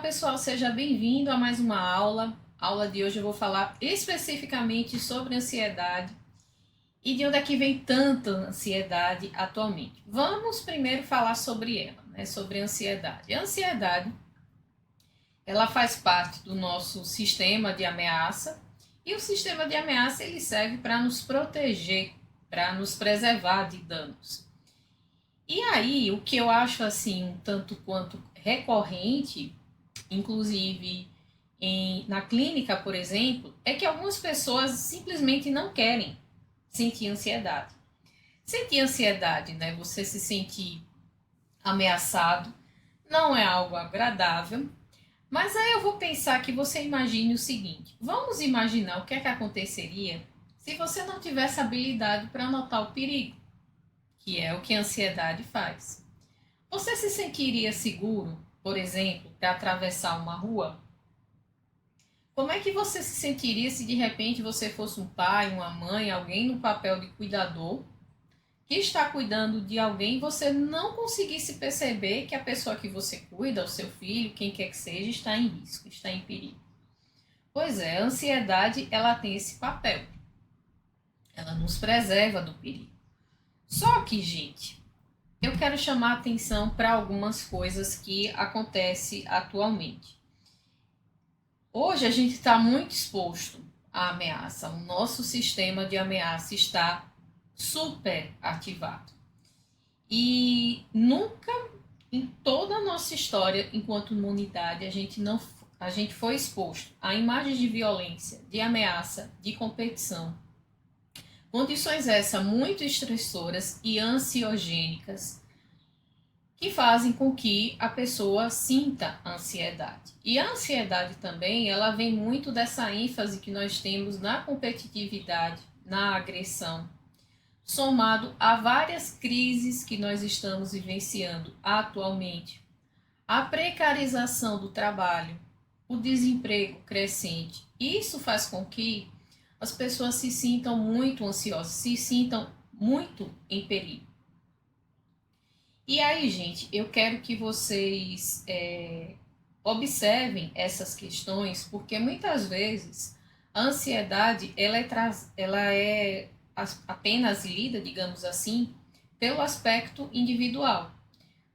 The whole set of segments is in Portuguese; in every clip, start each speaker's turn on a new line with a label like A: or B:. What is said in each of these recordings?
A: Pessoal, seja bem-vindo a mais uma aula. A aula de hoje eu vou falar especificamente sobre ansiedade e de onde é que vem tanta ansiedade atualmente. Vamos primeiro falar sobre ela, né? Sobre a ansiedade. A ansiedade, ela faz parte do nosso sistema de ameaça e o sistema de ameaça ele serve para nos proteger, para nos preservar de danos. E aí, o que eu acho assim, um tanto quanto recorrente, inclusive na clínica, por exemplo, é que algumas pessoas simplesmente não querem sentir ansiedade. Sentir ansiedade, né? Você se sentir ameaçado, não é algo agradável. Mas aí eu vou pensar que você imagine o seguinte: vamos imaginar o que é que aconteceria se você não tivesse habilidade para notar o perigo, que é o que a ansiedade faz. Você se sentiria seguro, por exemplo, para atravessar uma rua? Como é que você se sentiria se de repente você fosse um pai, uma mãe, alguém no papel de cuidador, que está cuidando de alguém e você não conseguisse perceber que a pessoa que você cuida, o seu filho, quem quer que seja, está em risco, está em perigo? Pois é, a ansiedade ela tem esse papel. Ela nos preserva do perigo. Só que, gente, eu quero chamar a atenção para algumas coisas que acontecem atualmente. Hoje a gente está muito exposto à ameaça. O nosso sistema de ameaça está super ativado. E nunca em toda a nossa história, enquanto humanidade, a gente foi exposto a imagens de violência, de ameaça, de competição. Condições essas muito estressoras e ansiogênicas que fazem com que a pessoa sinta ansiedade. E a ansiedade também, ela vem muito dessa ênfase que nós temos na competitividade, na agressão, somado a várias crises que nós estamos vivenciando atualmente. A precarização do trabalho, o desemprego crescente. Isso faz com que as pessoas se sintam muito ansiosas, se sintam muito em perigo. E aí, gente, eu quero que vocês observem essas questões, porque muitas vezes a ansiedade ela é apenas lida, digamos assim, pelo aspecto individual.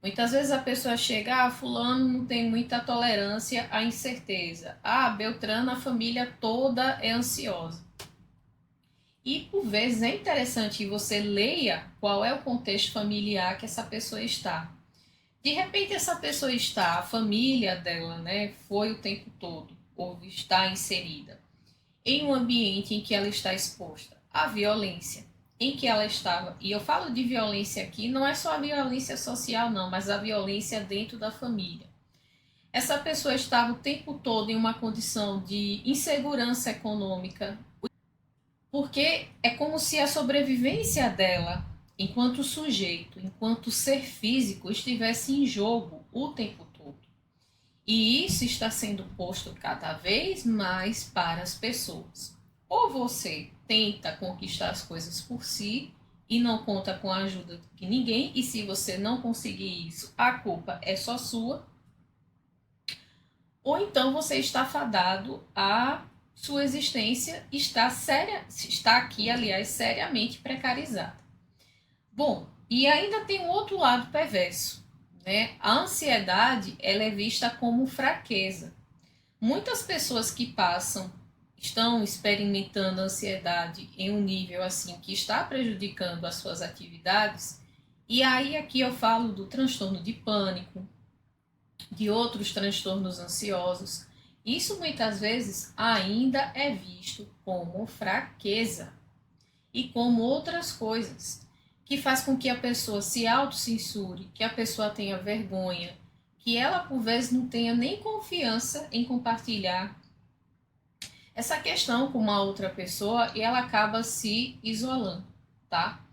A: Muitas vezes a pessoa chega, fulano não tem muita tolerância à incerteza. Beltrano, a família toda é ansiosa. E, por vezes, é interessante que você leia qual é o contexto familiar que essa pessoa está. De repente, essa pessoa está, a família dela, né, foi o tempo todo, ou está inserida, em um ambiente em que ela está exposta à violência, em que ela estava, e eu falo de violência aqui, não é só a violência social, não, mas a violência dentro da família. Essa pessoa estava o tempo todo em uma condição de insegurança econômica, porque é como se a sobrevivência dela, enquanto sujeito, enquanto ser físico, estivesse em jogo o tempo todo. E isso está sendo posto cada vez mais para as pessoas. Ou você tenta conquistar as coisas por si e não conta com a ajuda de ninguém, e se você não conseguir isso, a culpa é só sua. Ou então você está fadado a sua existência está aqui, aliás, seriamente precarizada. Bom, e ainda tem um outro lado perverso, né? A ansiedade, ela é vista como fraqueza. Muitas pessoas que estão experimentando ansiedade em um nível assim que está prejudicando as suas atividades. E aí aqui eu falo do transtorno de pânico, de outros transtornos ansiosos. Isso muitas vezes ainda é visto como fraqueza e como outras coisas, que faz com que a pessoa se autocensure, que a pessoa tenha vergonha, que ela por vezes não tenha nem confiança em compartilhar essa questão com uma outra pessoa e ela acaba se isolando, tá?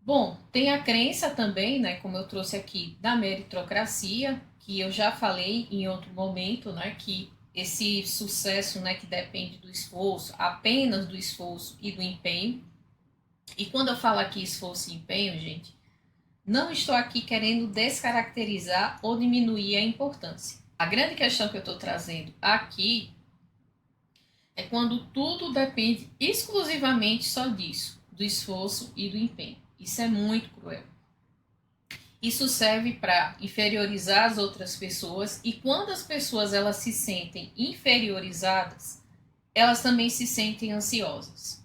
A: Bom, tem a crença também, né, como eu trouxe aqui, da meritocracia, que eu já falei em outro momento, né, que esse sucesso, né, que depende do esforço, apenas do esforço e do empenho. E quando eu falo aqui esforço e empenho, gente, Não estou aqui querendo descaracterizar ou diminuir a importância. A grande questão que eu estou trazendo aqui é quando tudo depende exclusivamente só disso, do esforço e do empenho. Isso é muito cruel. Isso serve para inferiorizar as outras pessoas, e quando as pessoas elas se sentem inferiorizadas, elas também se sentem ansiosas.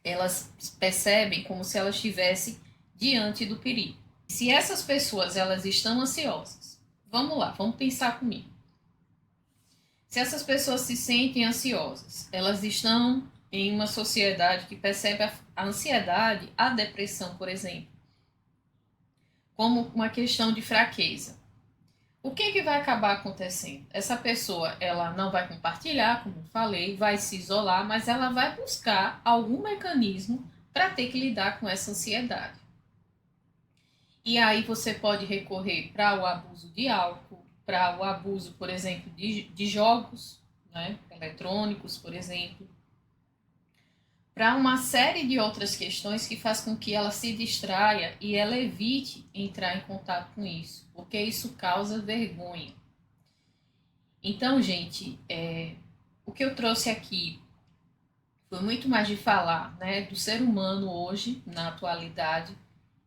A: Elas percebem como se elas estivessem diante do perigo. Se essas pessoas elas estão ansiosas, vamos lá, vamos pensar comigo. Se essas pessoas se sentem ansiosas, elas estão em uma sociedade que percebe a ansiedade, a depressão, por exemplo, como uma questão de fraqueza. O que vai acabar acontecendo? Essa pessoa, ela não vai compartilhar, como eu falei, vai se isolar, mas ela vai buscar algum mecanismo para ter que lidar com essa ansiedade. E aí você pode recorrer para o abuso de álcool, para o abuso, por exemplo, de jogos, né, eletrônicos, por exemplo, para uma série de outras questões que faz com que ela se distraia e ela evite entrar em contato com isso, porque isso causa vergonha. Então, gente, o que eu trouxe aqui foi muito mais de falar, né, do ser humano hoje, na atualidade,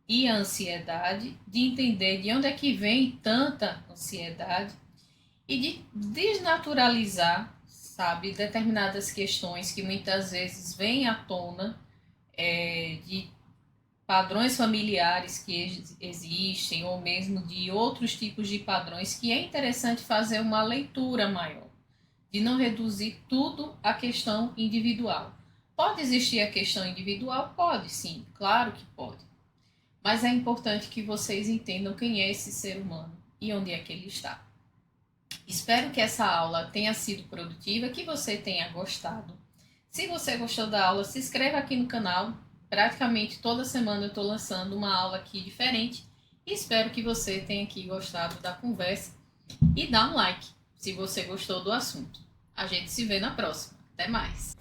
A: e a ansiedade, de entender de onde é que vem tanta ansiedade e de desnaturalizar, sabe, determinadas questões que muitas vezes vêm à tona, de padrões familiares que existem, ou mesmo de outros tipos de padrões, que é interessante fazer uma leitura maior, de não reduzir tudo à questão individual. Pode existir a questão individual? Pode, sim, claro que pode. Mas é importante que vocês entendam quem é esse ser humano e onde é que ele está. Espero que essa aula tenha sido produtiva, que você tenha gostado. Se você gostou da aula, se inscreva aqui no canal. Praticamente toda semana eu estou lançando uma aula aqui diferente. E espero que você tenha aqui gostado da conversa. E dá um like se você gostou do assunto. A gente se vê na próxima. Até mais!